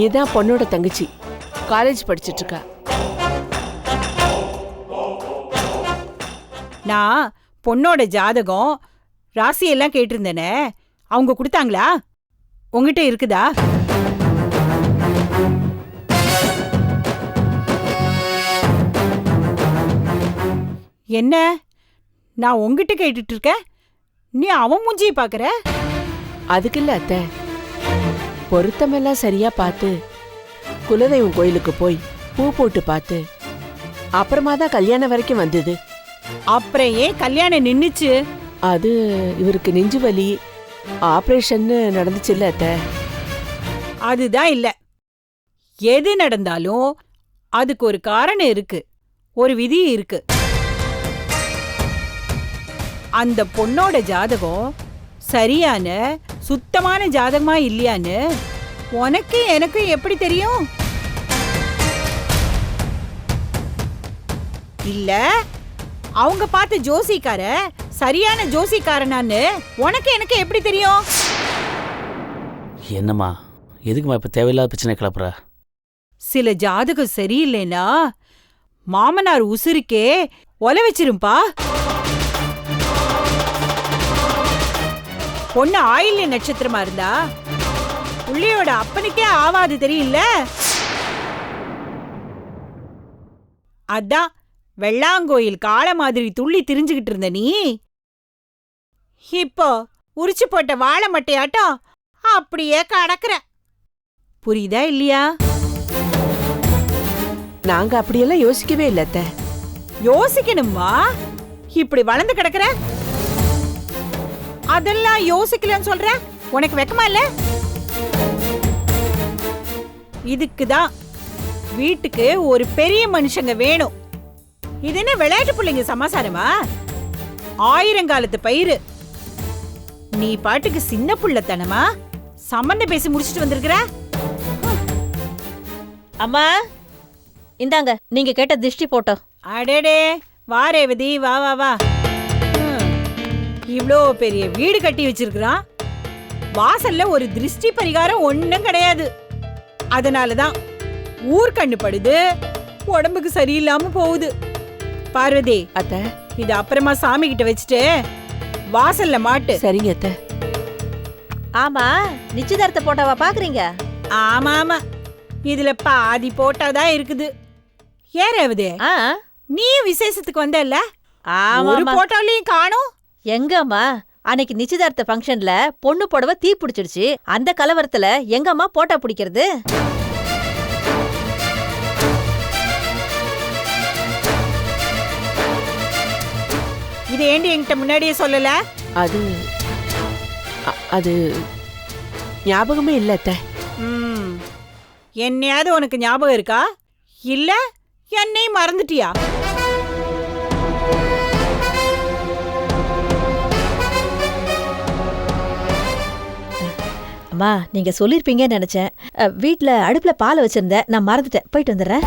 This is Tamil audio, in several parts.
இதான் பொண்ணோட தங்கச்சி, காலேஜ் படிச்சிட்டு இருக்கா. நான் பொண்ணோட ஜாதகம் ராசியெல்லாம் கேட்டிருந்தேனே, அவங்க கொடுத்தாங்களா? உங்ககிட்ட இருக்குதா? என்ன நான் உங்ககிட்ட கேட்டுட்டு இருக்கேன், நீ அவன் மூஞ்சியை பாக்குற? அதுக்கு இல்ல அத்தை, பொருத்தமெல்லாம் சரியா பார்த்து குலதெய்வம் கோயிலுக்கு போய் பூ போட்டு பார்த்து அப்புறமா தான் கல்யாணம் வரைக்கும் வந்தது. அப்புறம் ஏன் கல்யாணம் நின்னுச்சு? அது இவருக்கு நெஞ்சு வலி ஆபரேஷன் நடந்துச்சு இல்ல அத்தை. அதுதான் இல்ல, எது நடந்தாலும் அதுக்கு ஒரு காரணம் இருக்கு, ஒரு விதி இருக்கு. அந்த பொண்ணோட ஜாதகம் சரியான சுத்தமான ஜாதகமா இல்லையான்னு உனக்கு எனக்கு எப்படி தெரியும்? இல்ல அவங்க பார்த்த ஜோசிக்கார சரியான ஜோசிக்காரனான்னு உனக்கு எனக்கு எப்படி தெரியும்? என்னம்மா, எதுக்குமா இப்ப தேவையில்லாத பிரச்சனை கிளப்புற? சில ஜாதகம் சரியில்லைனா மாமனார் உசுருக்கே ஒல வச்சிரும்பா. பொண்ணு ஆயில்ய நட்சத்திரமா இருந்தா புள்ளையோட அப்பனுக்கே ஆவாது தெரியல. அதான் வெள்ளாங்கோயில் காள மாதிரி துள்ளி திரிஞ்சுகிட்டு இருந்த நீ இப்போ உரிச்சு போட்ட வாழை மட்டையாட்டம் அப்படியே கடக்குற. புரியுதா இல்லையா? நாங்க அப்படியெல்லாம் யோசிக்கவே இல்ல அத்தை. யோசிக்கணுமா? இப்படி வளர்ந்து கிடக்குற, அதெல்லாம் யோசிக்கலன்னு சொல்ற, உனக்கு வெக்கமா இல்ல? இதுக்குதான் வீட்டுக்கு ஒரு பெரிய மனுஷங்க வேணும். இது என்ன விளையாட்டு பிள்ளைங்க சமாசாரமா? ஆயிரங்காலத்து பயிரு. நீ பாட்டுக்கு சின்ன புள்ளத்தனமா சம்பந்தம் பேசி முடிச்சிட்டு வந்திருக்கிற. அம்மா இந்தாங்க நீங்க கேட்ட திருஷ்டி போட்டோம். அடேடே, வா ரேவதி, வா வா வா. இவ்ளோ பெரிய வீடு கட்டி வச்சிருக்கான், வாசல்ல ஒரு திருஷ்டி பரிகாரம் ஒண்ணும் கிடையாது. அதனாலதான் ஊர் கண்ணு படுது, உடம்புக்கு சரியில்லாம போகுது. பார்வதி அத்தை, இது அப்புறமா சாமி கிட்ட வச்சுட்டு வாசல்ல மாட்டு. சரிங்க அத்தை. ஆமா, நிச்சயதார்த்த போட்டாவா பாக்குறீங்க? ஆமா ஆமா, இதுல பாதி போட்டாதான் இருக்குது. ஏன் ரேவதி, நீ விசேஷத்துக்கு வந்தல்ல, ஒரு போட்டோலையும் காணோம். எங்கம்மா, அன்னைக்கு நிச்சயதார்த்த ஃபங்க்ஷன்ல பொண்ணு புடவை தீ பிடிச்சிடுச்சு. அந்த கலவரத்துல எங்கம்மா போட்டோ பிடிக்கிறது? இது ஏண்டி என்கிட்ட முன்னாடியே சொல்லல? அது ஞாபகமே இல்ல அத்தை. என்னையாவது உனக்கு ஞாபகம் இருக்கா? இல்ல என்னையும் மறந்துட்டியா? அம்மா நீங்க சொல்லிருப்பீங்கன்னு நினைச்சேன். வீட்ல அடுப்புல பால் வச்சிருந்தேன், நான் மறந்துட்டேன். போயிட்டு வந்துடுறேன்.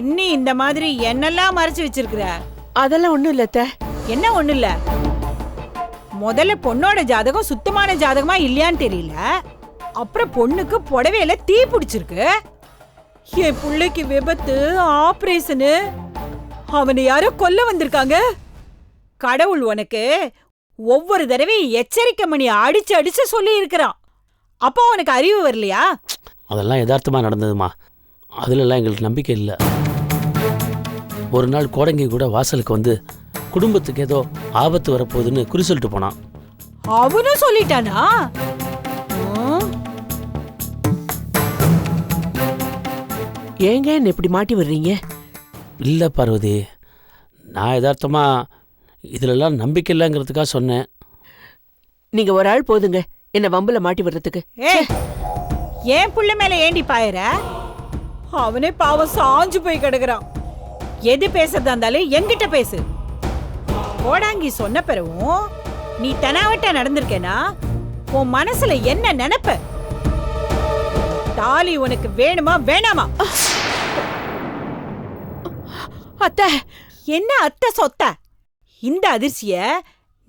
இன்னி இந்த மாதிரி என்னெல்லாம் மறைச்சு வச்சிருக்கிற? அதெல்லாம் ஒண்ணும் இல்ல அத்தை. என்ன ஒண்ணு இல்ல? முதல்ல பொண்ணோட ஜாதகம் சுத்தமான ஜாதகமா இல்லையான்னு தெரியல, அப்புறம் பொண்ணுக்கு புடவையில தீ பிடிச்சிருக்கு. என் பிள்ளைக்கு விபத்து, ஆபரேஷனு, அவனை யாரோ கொல்ல வந்திருக்காங்க. கடவுள் உனக்கு ஒவ்வொரு தடவையும் எச்சரிக்கை மணி அடிச்சு அடிச்சு சொல்லி இருக்கிறான். அப்போ உனக்கு அறிவு வரலையா? அதெல்லாம் யதார்த்தமா நடந்ததுமா, அதுல எல்லாம் எங்களுக்கு நம்பிக்கை இல்லை. ஒரு நாள் கோடங்கி கூட வாசலுக்கு வந்து குடும்பத்துக்கு ஏதோ ஆபத்து வரப்போகுதுன்னு குறி சொல்லிட்டு போனான். அவனும் சொல்லிட்டானா? ஏங்க என்ன இப்படி மாட்டி வர்றீங்க? இல்லை பார்வதி, நான் யதார்த்தமா இதுலெல்லாம் நம்பிக்கை இல்லைங்கிறதுக்காக சொன்னேன். நீங்க ஒரு ஆள் போதுங்க என்ன வம்புல மாட்டி வர்றதுக்கு. ஏன் புள்ள மேல ஏண்டி பாயற? அவனே பாவம் சாஞ்சு போய் கிடக்குறான். எது பேசுறதா இருந்தாலும் என்கிட்ட பேசு. கோடாங்கி சொன்ன பிறவும் நீ தெனாவட்டா நடந்திருக்கேனா உன் மனசுல என்ன நினைப்ப? தாலி உனக்கு வேணுமா வேணாமா? அத்தை, என்ன அத்தை சொத்த? இந்த அதிர்ச்சிய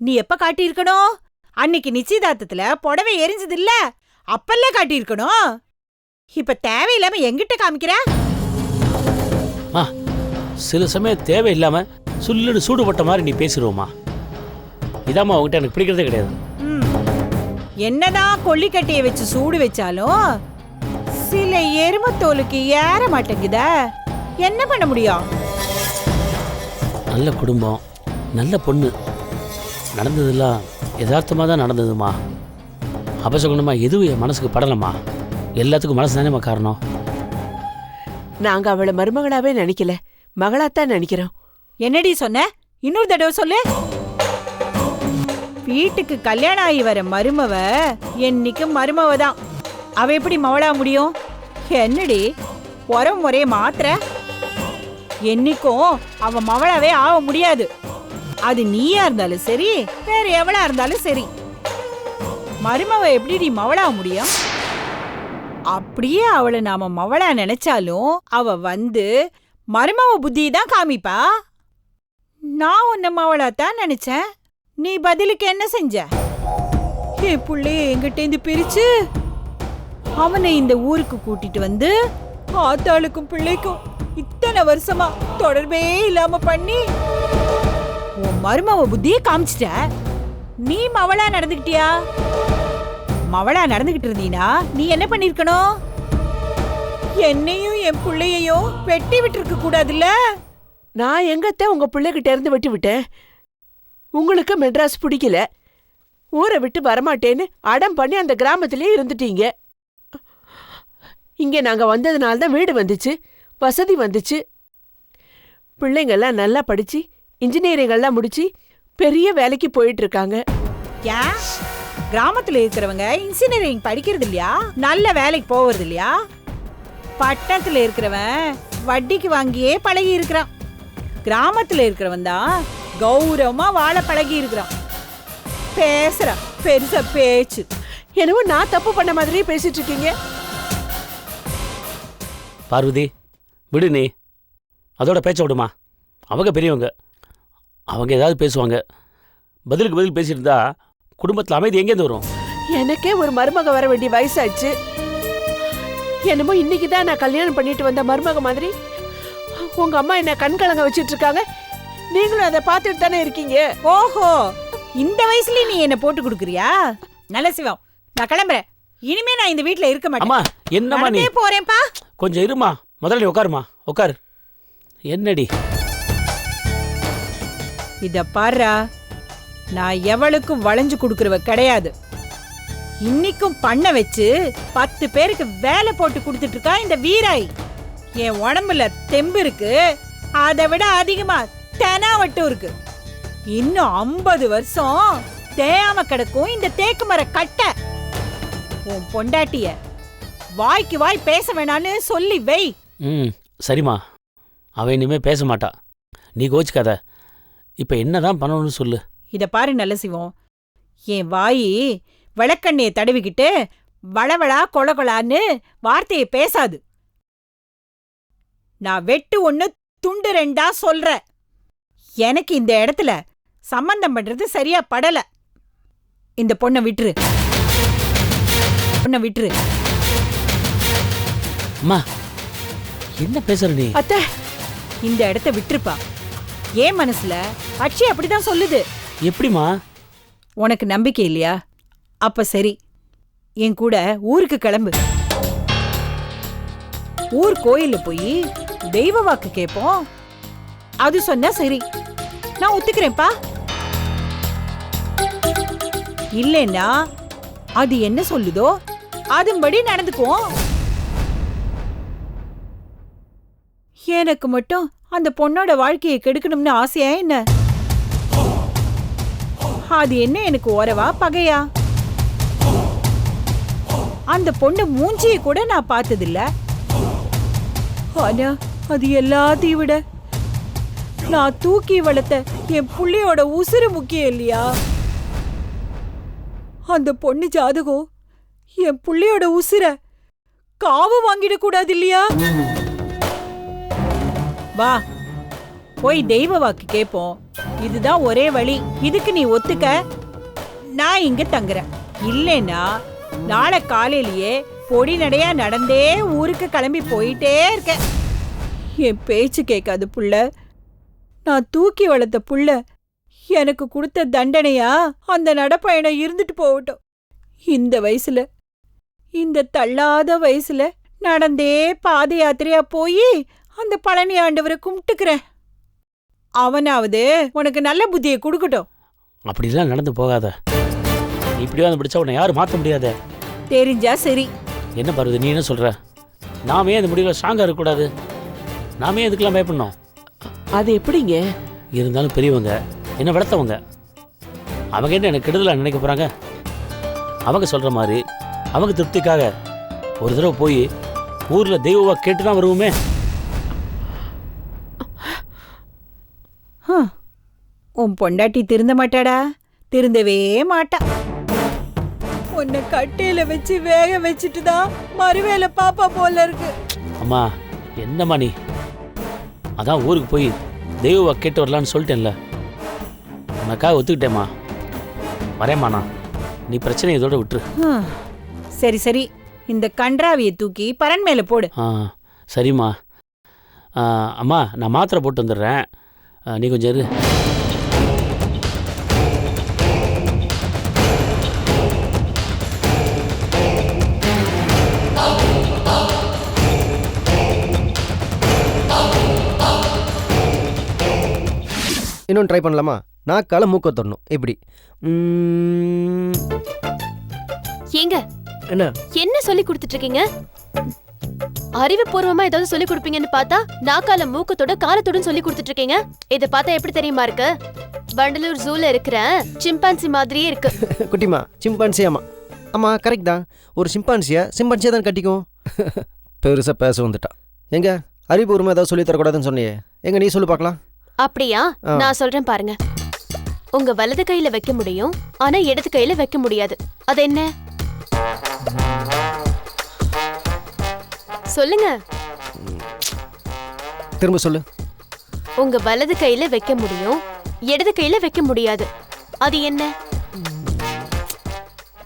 நீ எப்ப காட்டியிருக்கணும்? அன்னைக்கு நிச்சயதார்த்தத்துல புடவை எரிஞ்சது இல்ல, அப்பல்ல காட்டியிருக்கணும். இப்ப தேவையில்லாம எங்கிட்ட காமிக்கிற? மா சில சமயம் தேவையில்லாம சுல்லுன்னு சூடுபட்ட மாதிரி நீ பேசிடுவோமா? இதாம்மா உங்ககிட்ட எனக்கு பிடிக்கிறதே கிடையாது. என்னதான் கொல்லிக்கட்டையை வச்சு சூடு வச்சாலும் சில எருமத்தோலுக்கு ஏற மாட்டேங்குதா? என்ன பண்ண முடியும்? நல்ல குடும்பம், நல்ல பொண்ணு, நடந்ததெல்லாம் யதார்த்தமாக தான் நடந்ததுமா. அபசகுணமா எதுவும் என் மனசுக்கு படலம்மா. எல்லாத்துக்கும் மனசு தானேம்மா காரணம். நாங்க அவளை மருமகளாவே நினைக்கல, மகளாத்தான் நினைக்கிறோம். என்னடி சொன்ன? இன்னொரு தடவை சொல்லு. வீட்டுக்கு கல்யாணம் ஆகி வர மருமவ என்னைக்கும் மருமவ தான். அவ எப்படி மவளா முடியும்? என்னடி உரம் முறைய மாத்திர? என்னைக்கும் அவ மவளாவே ஆக முடியாது. அது நீயா இருந்தாலும் சரி, வேற எவளா இருந்தாலும் சரி. மருமவ எப்படி மவளா முடியும்? அப்படியே அவளை நாம மவளா நினைச்சாலும் அவ வந்து மருமவ புத்தி தான் காமிப்பா. நான் உன்ன மவளாத்தான் நினைச்சேன். நீ பதிலுக்கு என்ன செஞ்ச? என் புள்ளைய எங்கிட்டேந்து பிரிச்சு அவனை இந்த ஊருக்கு கூட்டிட்டு வந்து ஆத்தாளுக்கும் பிள்ளைக்கும் இத்தனை வருஷமா தொடர்பே இல்லாம பண்ணி உன் மருமவ புத்தியே காமிச்சிட்ட. நீ மவளா நடந்துகிட்டியா? மவளா நடந்துகிட்டு இருந்தீனா நீ என்ன பண்ணிருக்கணும்? என்னையும் என் பிள்ளையையும் வெட்டி விட்டுருக்க கூடாதுல்ல? நான் எங்கத்த உங்க பிள்ளைகிட்ட இருந்து வெட்டி விட்டேன்? உங்களுக்கு மெட்ராஸ் பிடிக்கல, ஊரை விட்டு வரமாட்டேன்னு அடம் பண்ணி அந்த கிராமத்திலே இருந்துட்டீங்க. இங்கே நாங்கள் வந்ததுனால தான் வீடு வந்துச்சு, வசதி வந்துச்சு. பிள்ளைங்கள்லாம் நல்லா படிச்சு இன்ஜினியரிங்கெல்லாம் முடிச்சு பெரிய வேலைக்கு போயிட்டு இருக்காங்க. ஏன் கிராமத்துல இருக்கிறவங்க இன்ஜினியரிங் படிக்கிறது இல்லையா? நல்ல வேலைக்கு போவது இல்லையா? பட்டணத்துல இருக்கிறவன் வட்டிக்கு வாங்கியே பழகி இருக்கிறான். கிராமத்துல இருக்கிறவன் தான் கௌரவமா வாழ பழகி இருக்கிறான். பேசுறான் பெருசா பேச்சு. என்னவோ நான் தப்பு பண்ண மாதிரியே பேசிட்டு இருக்கீங்க. பார்வதி விடு, நீ அதோட பேச்ச விடுமா. அவங்க பெரியவங்க, அவங்க ஏதாவது பேசுவாங்க. பதிலுக்கு பதில் பேசிட்டு இருந்தா குடும்பத்தில் அமைதி எங்கேருந்து வரும்? எனக்கே ஒரு மருமக வர வேண்டிய வயசாச்சு. என்னமோ இன்னைக்கு தான் நான் கல்யாணம் பண்ணிட்டு வந்த மருமக மாதிரி உங்க அம்மா என்ன கண்கலங்க வச்சிட்டு இருக்காங்க. நீங்களும் அதை பார்த்துட்டு தானே இருக்கீங்க. ஓஹோ, இந்த வயசுலயே நீ என்ன போட்டு கொடுக்குறியா? நல்ல சிவம், நான் கிளம்புறேன். இனிமே நான் இந்த வீட்ல இருக்க மாட்டேன். அம்மா என்னம்மா நீ? போறேன்ப்பா. கொஞ்சம் இருமா, முதல்ல நீ உட்காருமா, உட்காரு. என்னடி இத பாருடா, நான் எவளுக்கும் வளைஞ்சு கொடுக்கறவ கிடையாது. இன்னைக்கும் பண்ண வச்சு 10 பேருக்கு வேலை போட்டு கொடுத்துட்டு இருக்கா இந்த வீராய். என் உடம்புல தெம்பு இருக்கு, அதை விட அதிகமா தெனாவட்டும் இருக்கு. இன்னும் 50 வருஷம் தேயாம கிடக்கும் இந்த தேக்கு மர கட்டை. உன் பொண்டாட்டிய வாய்க்கு வாய் பேச வேணான்னு சொல்லி வை. சரிம்மா, அவன் இனிமே பேச மாட்டா, நீ கோச்சுக்காத. இப்ப என்னதான் பண்ணணும்னு சொல்லு. இத பாரு நல்ல சிவம், என் வாயி விளக்கண்ணைய தடவிக்கிட்டு வளவளா கொலகொலான்னு வார்த்தையை பேசாது. நான் வெட்டு 1 துண்டு 2 சொல்ற. எனக்கு இந்த இடத்துல சம்பந்தம் பண்றது சரியா படல. இந்த பொண்ணை விட்டுரு, பொண்ணை விட்டுரு. அம்மா என்ன பேசுற நீ? அத்தை, இந்த இடத்த விட்டுருப்பா. ஏன் மனசுல அட்சி அப்படிதான் சொல்லுது. எப்படிமா? உனக்கு நம்பிக்கை இல்லையா? அப்ப சரி, என் கூட ஊருக்கு கிளம்பு. ஊர் கோயில்ல போய் தெய்வ வாக்கு கேட்போம். அது சொன்னா சரி, நான் ஒத்துக்கிறேன்ப்பா. இல்லைன்னா அது என்ன சொல்லுதோ அதுபடி நடந்துக்குவோம். எனக்கு மட்டும் அந்த பொண்ணோட வாழ்க்கையை கெடுக்கணும்னு ஆசையா என்ன? அது என்ன எனக்கு ஓரவா பகையா? அந்த பொண்ணு மூஞ்சியை கூட நான் பார்த்ததில்ல. ஆனா அது எல்லாத்தையும் விட நான் தூக்கி வளர்த்த என் புள்ளையோட உசுறு முக்கியம் இல்லையா? அந்த பொண்ணு ஜாதகம் என் புள்ளையோட உசுர காவு வாங்கிட கூடாது இல்லையா? வா போய் தெய்வ வாக்கு கேட்போம். இதுதான் ஒரே வழி. இதுக்கு நீ ஒத்துக்க, நான் இங்க தங்குறேன். இல்லைன்னா நாளை காலையிலேயே பொடி நடையா நடந்தே ஊருக்கு கிளம்பி போயிட்டே இருக்க. என் பேச்சு கேட்காது புள்ள. நான் தூக்கி வளர்த்த புள்ள எனக்கு கொடுத்த தண்டனையா அந்த நடப்பயணம் இருந்துட்டு போகட்டும். இந்த வயசுல, இந்த தள்ளாத வயசுல நடந்தே பாத யாத்திரையா போய் அந்த பழனி ஆண்டவரை கும்பிட்டுக்கிறேன். அவனாவது உனக்கு நல்ல புத்தியை கொடுக்கட்டும். அப்படிலாம் நடந்து போகாத. நீ இப்படியே வந்து பிடிச்சா உன்னை யாரும் மாற்ற முடியாத. தெரிஞ்சா சரி. என்ன பார்வதி, நீ என்ன சொல்ற? நாமே அந்த முடிவில் ஸ்ட்ராங்காக இருக்கக்கூடாது? நாமே இதுக்கெல்லாம் பயப்படணும்? அது எப்படிங்க? இருந்தாலும் பெரியவங்க என்ன வளர்த்தவங்க, அவங்க என்ன எனக்கு கெடுதலாக நினைக்க போகிறாங்க? அவங்க சொல்கிற மாதிரி அவங்க திருப்திக்காக ஒரு தடவை போய் ஊரில் தெய்வவா கேட்டு தான் வருவோமே. உன் பொண்டாட்டி திருந்த மாட்டாடா, திருந்தவே மாட்டா. உன்னை கட்டையில வச்சு வேக வச்சுட்டு தான் மறுவேளை பாப்பா போல இருக்கு. அம்மா என்னம்மா நீ? அதான் ஊருக்கு போய் தெய்வவா கேட்டு வரலான்னு சொல்லிட்டேன்ல, உனக்காக ஒத்துக்கிட்டேம்மா. வரேம்மா நான். நீ பிரச்சனை இதோட விட்டுரு. சரி சரி, இந்த கன்றாவியை தூக்கி பரன் மேல போடு. சரிம்மா. அம்மா நான் மாத்திரை போட்டு வந்துடுறேன், நீ கொஞ்சம் இரு. இன்னொன்று ட்ரை பண்ணலாமா? நாக்கால மூக்க தரணும். எப்படி? ஏங்க என்ன என்ன சொல்லி கொடுத்துட்டு இருக்கீங்க? அறிவுபூர்வமா ஏதாவது சொல்லி கொடுப்பீங்கன்னு பார்த்தா நாக்கால மூக்கத்தோட காலத்தோட சொல்லி கொடுத்துட்டு இருக்கீங்க. இதை பார்த்தா எப்படி தெரியுமா இருக்கு? வண்டலூர் ஜூல இருக்கிற சிம்பான்சி மாதிரியே இருக்கு. குட்டிமா, சிம்பான்சியாமா? ஆமா கரெக்ட் தான். ஒரு சிம்பான்சியா தான் கட்டிக்கும். பெருசா பேச வந்துட்டான். எங்க அறிவுபூர்வமா ஏதாவது சொல்லி தரக்கூடாதுன்னு சொன்னியே, எங்க நீ சொல்லு பார்க்கலாம். அப்படியா? நான் சொல்றேன் பாருங்க. உங்க வலது கையில வைக்க முடியும், ஆனா இடது கையில வைக்க முடியாது. அது என்ன? சொல்லுங்க. திரும்ப சொல்லு. உங்க வலது கையில வைக்க முடியும், இடது கையில வைக்க முடியாது. அது என்ன?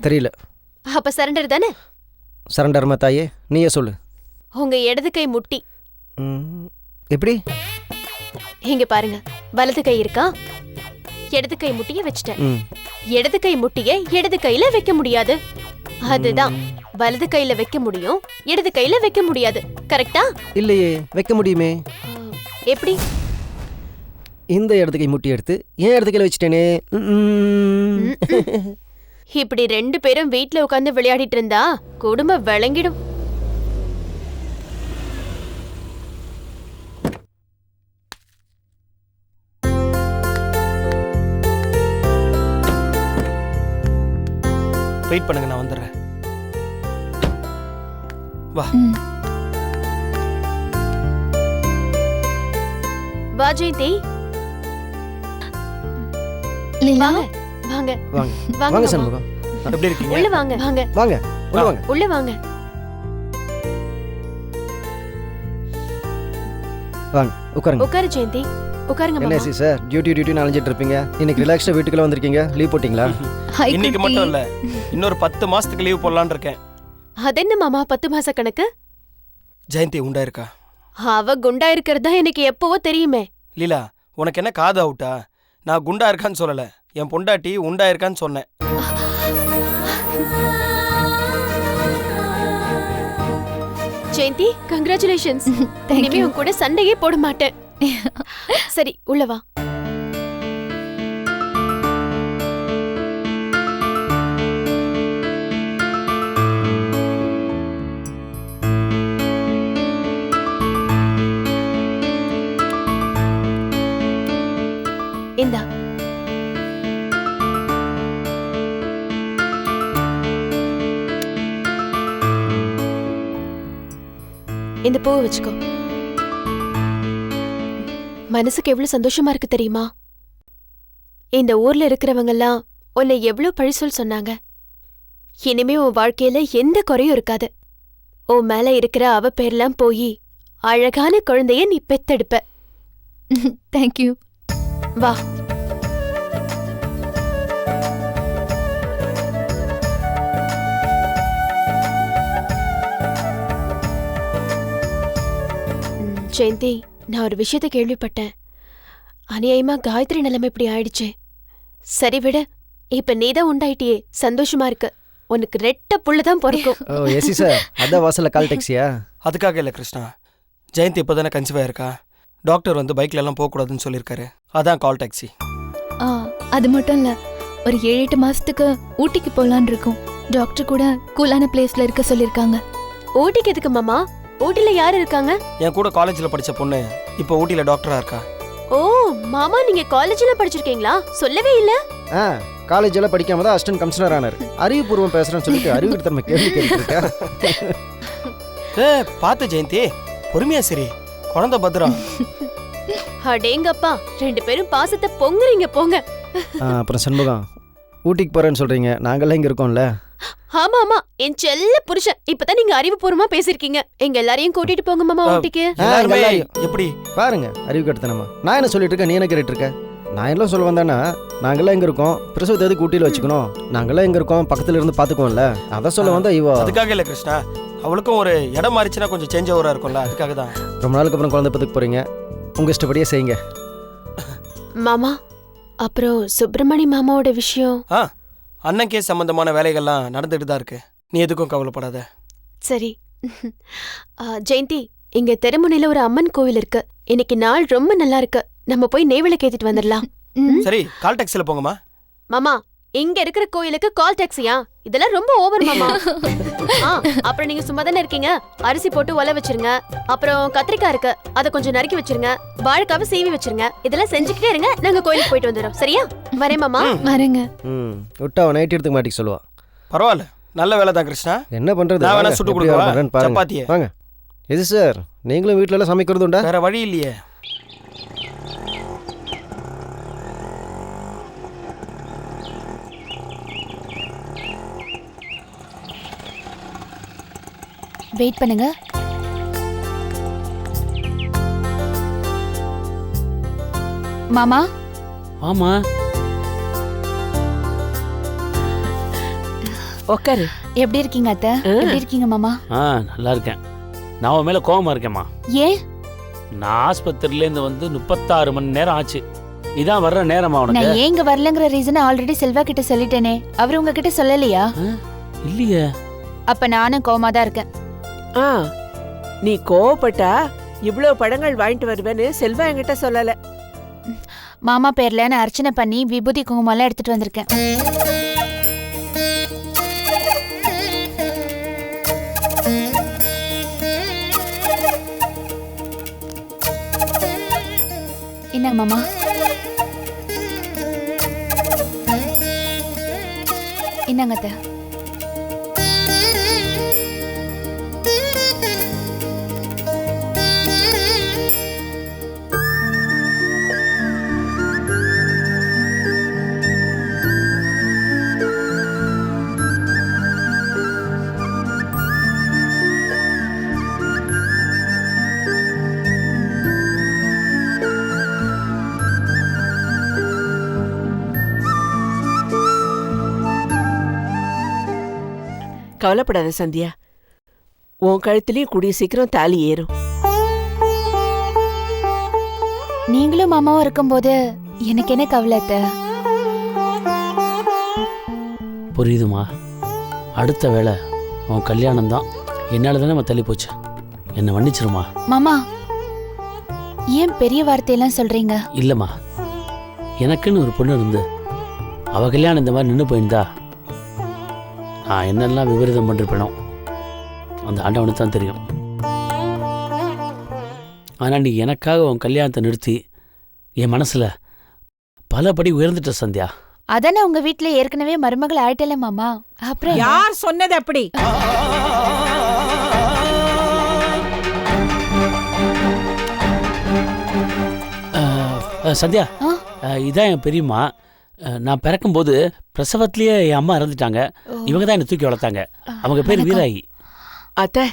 தெரியல. அப்ப சரண்டர் தானே? சரண்டர் தாயே, நீயே சொல்லு. உங்க இடது கை முட்டி. எப்படி? இங்க பாருங்க, வலது கை இருக்கா, இடது கை முட்டிய வச்சுட்டேன். இடது கை முட்டிய இடது கையில வைக்க முடியாது. அதுதான் வலது கையில வைக்க முடியும், இடது கையில வைக்க முடியாது. கரெக்டா? இல்லையே, வைக்க முடியுமே. எப்படி? இந்த இடது கை முட்டி எடுத்து ஏன் இடது கையில வச்சுட்டேனே. இப்படி 2 பேரும் வீட்ல உட்கார்ந்து விளையாடிட்டு இருந்தா குடும்பம் விளங்கிடும். வெயிட் பண்ணுங்க, நான் வந்துடுறேன். வா. வா ஜெயந்தி. வாங்க வாங்க வாங்க சண்முகம். எப்படி இருக்கீங்க? உள்ள வாங்க. வாங்க வாங்க உள்ள வாங்க. உள்ள வாங்க. வாங்க உட்காருங்க. உட்காரு ஜெயந்தி, உட்காருங்க. என்ன மாமா சார், டியூட்டி அலைஞ்சிட்டு இருப்பீங்க. இன்னைக்கு ரிலாக்ஸ்டா வீட்டுக்குள்ள வந்திருக்கீங்க. லீவ் போட்டீங்களா? இன்னைக்கு மட்டும் இல்ல, இன்னொரு 10 மாசத்துக்கு லீவ் போடலான்னு இருக்கேன். அது என்ன மாமா 10 மாச கணக்கு? ஜெயந்தி உண்டா இருக்கா? அவ குண்டா இருக்கிறதா எனக்கு எப்பவோ தெரியுமே. லீலா, உனக்கு என்ன காது அவுட்டா? நான் குண்டா இருக்கான்னு சொல்லல, என் பொண்டாட்டி உண்டா இருக்கான்னு சொன்னேன். ஜெயந்தி, கங்க்ராச்சுலேஷன்ஸ். இனிமே உன் கூட சண்டையே போட மாட்டேன். சரி உள்ள வா. இந்தா. இந்த பூவை வச்சுக்கோ. மனசுக்கு எவ்வளவு சந்தோஷமா இருக்கு தெரியுமா? இந்த ஊர்ல இருக்கிறவங்க எல்லாம் உன்னை எவ்வளவு பழிசொல் சொன்னாங்க. இனிமே உன் வாழ்க்கையில எந்த குறையும் இருக்காது. உன் மேல இருக்கிற அவ பேர்லாம் போய் அழகான குழந்தைய நீ பெத்தெடுப்ப. தேங்க்யூ. வா. ஜெயந்தி, நான் ஒரு விஷயத்த கேள்விப்பட்டேன். அநியாயமா காயத்ரி நிலைமை இப்படி ஆயிடுச்சே. சரி விடு, இப்ப நீதான் உண்டாயிட்டியே, சந்தோஷமா இருக்கு. உனக்கு ரெட்ட புள்ளதான் பிறக்கும். ஓ எஸ்சி சார், அதான் வாசல்ல கால் டாக்ஸியா? அதுக்காக இல்லை கிருஷ்ணா, ஜெயந்தி இப்போ தானே கன்சீவ் ஆயிருக்கா. டாக்டர் வந்து பைக்ல எல்லாம் போகக்கூடாதுன்னு சொல்லியிருக்காரு. அதான் கால் டாக்ஸி. அது மட்டும் இல்ல, ஒரு 7-8 மாசத்துக்கு ஊட்டிக்கு போலான்னு இருக்கோம். டாக்டர் கூட கூலான பிளேஸ்ல இருக்க சொல்லிருக்காங்க. ஊட்டிக்கு எதுக்கு மாமா? ஊட்டில யாரு இருக்காங்க? என் கூட காலேஜில் படித்த பொண்ணு இப்போ ஊட்டியில் டாக்டராக இருக்கா. ஓ மாமா, நீங்க காலேஜ்ல படிச்சிருக்கீங்களா? சொல்லவே இல்ல. ஆ, காலேஜ் எல்லாம் படிக்காம தான் அசிஸ்டன்ட் கமிஷனர் ஆனார். அறிவுபூர்வம் பேசுறேன்னு சொல்லிட்டு அறிவு தன்மை கேள்வி கேட்டுருக்கா. பார்த்து ஜெயந்தி, பொறுமையா சரி, குழந்தை பத்திரம். அடேங்கப்பா, 2 பேரும் பாசத்தை பொங்குறீங்க போங்க. அப்புறம் சண்முகம், ஊட்டிக்கு போறேன்னு சொல்றீங்க, நாங்கெல்லாம் இங்க இருக்கோம்ல. ஆமா ஆமா, என் செல்ல புருஷன். இப்பதான் நீங்க அறிவுபூர்வமா பேசிருக்கீங்க. எங்க எல்லாரையும் கூட்டிட்டு போங்க மாமா ஊட்டிக்கு. எல்லாருமே எல்லாரையும். எப்படி பாருங்க அறிவு கட்டுத்தனமா. நான் என்ன சொல்லிட்டு இருக்கேன், நீ என்ன கேட்டுட்டு இருக்க? நான் எல்லாம் சொல்ல வந்தேன்னா, நாங்கெல்லாம் எங்க இருக்கோம், பிரசவத்தை எதுக்கு ஊட்டியில் வச்சுக்கணும், நாங்கெல்லாம் எங்க இருக்கோம், பக்கத்துல இருந்து பாத்துக்குவோம்ல, அதான் சொல்ல வந்தா இவோ. அதுக்காக இல்லை கிருஷ்ணா, அவளுக்கும் ஒரு இடம் மாறிச்சுன்னா கொஞ்சம் சேஞ்ச் ஓவரா இருக்கும்ல, அதுக்காக தான். ரொம்ப நாளுக்கு அப்புறம் குழந்தை பத்துக்கு போறீங்க, உங்க இஷ்டப்படியே செய்யுங்க. மாமா, அப்புறம் சுப்பிரமணி மாமாவோட விஷயம். அண்ணன் கேஸ் சம்பந்தமான வேலைகள்லாம் நடந்துட்டு தான் இருக்கு. நீ எதுக்கும் கவலைப்படாத. சரி. ஜெயந்தி, இங்க தெருமுனையில ஒரு அம்மன் கோவில் இருக்கு. இன்னைக்கு நாள் ரொம்ப நல்லா இருக்கு. நம்ம போய் நெய்விளக்கு ஏத்திட்டு வந்துடலாம். சரி, கால் டாக்ஸில போங்கம்மா. மாமா, இங்க இருக்கிற கோயிலுக்கு கால் டாக்ஸியா? இதெல்லாம் ரொம்ப ஓவர் மாமா. அப்புறம் நீங்க சும்மா தானே இருக்கீங்க. அரிசி போட்டு ஒல வச்சிருங்க. அப்புறம் கத்திரிக்காய் இருக்கு, அதை கொஞ்சம் நறுக்கி வச்சிருங்க. வாழைக்காவை சீவி வச்சிருங்க. இதெல்லாம் செஞ்சுக்கிட்டே இருங்க, நாங்க கோயிலுக்கு போயிட்டு வந்துடுறோம். சரியா? வரேன் மாமா. வரேங்க. விட்டா அவன் நைட் எடுத்துக்க மாட்டேங்க சொல்லுவா. பரவாயில்ல, நல்ல வேலை தான் கிருஷ்ணா. என்ன பண்றது, நான் வேணா வாங்க, சுட்டு எப்படி கொடுக்கவா? வரேன்னு பாருங்க. சப்பாத்தியை. வாங்க. எது சார், நீங்களும் வீட்ல எல்லாம் சமைக்கிறது உண்டா? வேற வழி இல்லையே. வெயிட் பண்ணுங்க. மாமா. ஆமா, உக்காரு. எப்படி இருக்கீங்க அத்தை? எப்படி இருக்கீங்க மாமா? நல்லா இருக்கேன். நான் உன் மேல கோவமா இருக்கேம்மா. ஏன்? நான் ஆஸ்பத்திரியிலேருந்து வந்து 36 மணி நேரம் ஆச்சு. இதான் வர்ற நேரமா உனக்கு? நான் ஏங்க வரலங்கிற ரீசனை ஆல்ரெடி செல்வா கிட்ட சொல்லிட்டேனே. அவர் உங்ககிட்ட சொல்லலையா? இல்லையே. அப்ப நானும் கோவமா தான் இருக்கேன். நீ கோவப்பட்டா இவ்ளோ படங்கள் வாங்கிட்டு வருவேன்னு செல்வா என்கிட்ட சொல்லல. மாமா பேர்ல நான் அர்ச்சனை பண்ணி விபூதி குங்குமம் எல்லாம் எடுத்துட்டு வந்திருக்கேன். என்ன மாமா? என்னங்க அத்தை? கவலைப்படாத சந்தியா, உன் கழுத்துலயும் கூடிய சீக்கிரம் தாலி ஏறும். நீங்களும் மாமாவும் இருக்கும்போது எனக்கு என்ன கவலை அத்தை? புரியுதுமா. அடுத்த வேளை உன் கல்யாணம் தான். என்னால தானே தள்ளி போச்சு. என்னை மன்னிச்சிருமா. மாமா, ஏன் பெரிய வார்த்தையெல்லாம் சொல்றீங்க? இல்லைம்மா, எனக்குன்னு ஒரு பொண்ணு இருந்து அவ கல்யாணம் இந்த மாதிரி நின்று போயிருந்தா நான் என்னெல்லாம் விபரீதம் பண்ணிருப்பேனோ அந்த ஆண்டவனுக்கு தான் தெரியும். ஆனால் நீ எனக்காக உன் கல்யாணத்தை நிறுத்தி என் மனசில் பலபடி உயர்ந்துட்ட சந்தியா. அதானே உங்க வீட்டுல ஏற்கனவே மருமகள் ஆயிட்டல மாமா. அப்புறம் யார் சொன்னது அப்படி? சந்தியா, இதான் என் பெரியம்மா. நான் பிறக்கும்போது பிரசவத்திலேயே என் அம்மா இறந்துட்டாங்க. இவங்க தான் என்னை தூக்கி வளர்த்தாங்க. அவங்க பேர் வீராயி. அத்தை,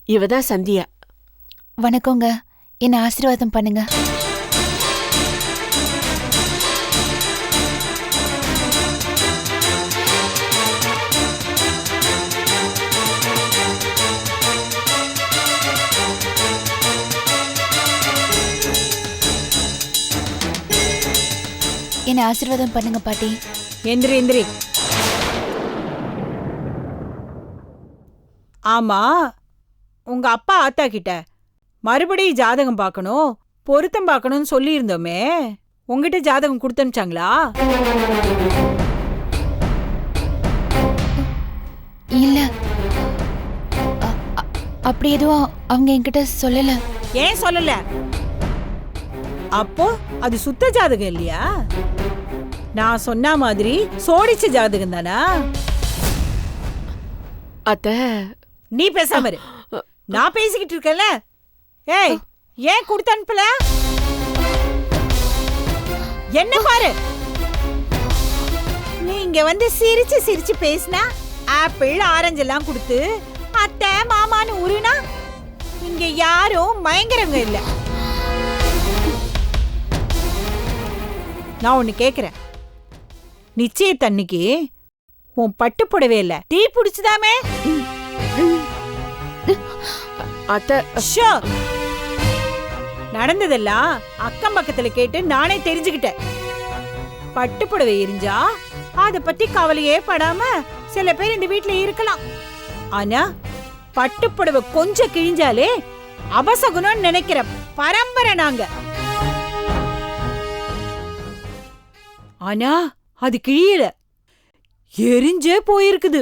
இவதான் சந்தியா. வணக்கங்க. என்ன ஆசீர்வாதம் பண்ணுங்க. என்னை ஆசீர்வாதம் பண்ணுங்க பாட்டி. எந்திரி எந்திரி. ஆமா, உங்க அப்பா ஆத்தா கிட்ட மறுபடியும் ஜாதகம் பார்க்கணும், பொருத்தம் பார்க்கணும்னு சொல்லியிருந்தோமே, உங்ககிட்ட ஜாதகம் கொடுத்தனுச்சாங்களா? இல்ல, அப்படி எதுவும் அவங்க என்கிட்ட சொல்லல. ஏன் சொல்லல? அப்போ அது சுத்த ஜாதகம் இல்லையா? நான் சொன்ன மாதிரி சோடிச்ச ஜாதகம் தானா? அத்தை, நீ பேசாம இரு. நான் பேசிக்கிட்டு இருக்கேன்ல. ஏய், ஏன் கொடுத்து அனுப்பல? என்ன பாரு, நீங்க வந்து சிரிச்சு சிரிச்சு பேசினா, ஆப்பிள் ஆரஞ்சு எல்லாம் கொடுத்து அத்தை மாமான்னு உருனா, இங்க யாரும் மயங்கரங்க இல்ல. நான் ஒண்ணு கேக்குறேன், நிச்சயத்தன்னைக்கு உன் பட்டு புடவையில தீ பிடிச்சுதாமே? அத்தை, ஷோ, நடந்ததெல்லாம் அக்கம் பக்கத்துல கேட்டு நானே தெரிஞ்சுக்கிட்டேன். பட்டு புடவை எரிஞ்சா அத பத்தி கவலையே படாம சில பேர் இந்த வீட்ல இருக்கலாம். ஆனா பட்டு புடவை கொஞ்சம் கிழிஞ்சாலே அபசகுணம் நினைக்கிற பரம்பரை நாங்க. ஆனா அது கிழியல, எரிஞ்சே போயிருக்குது.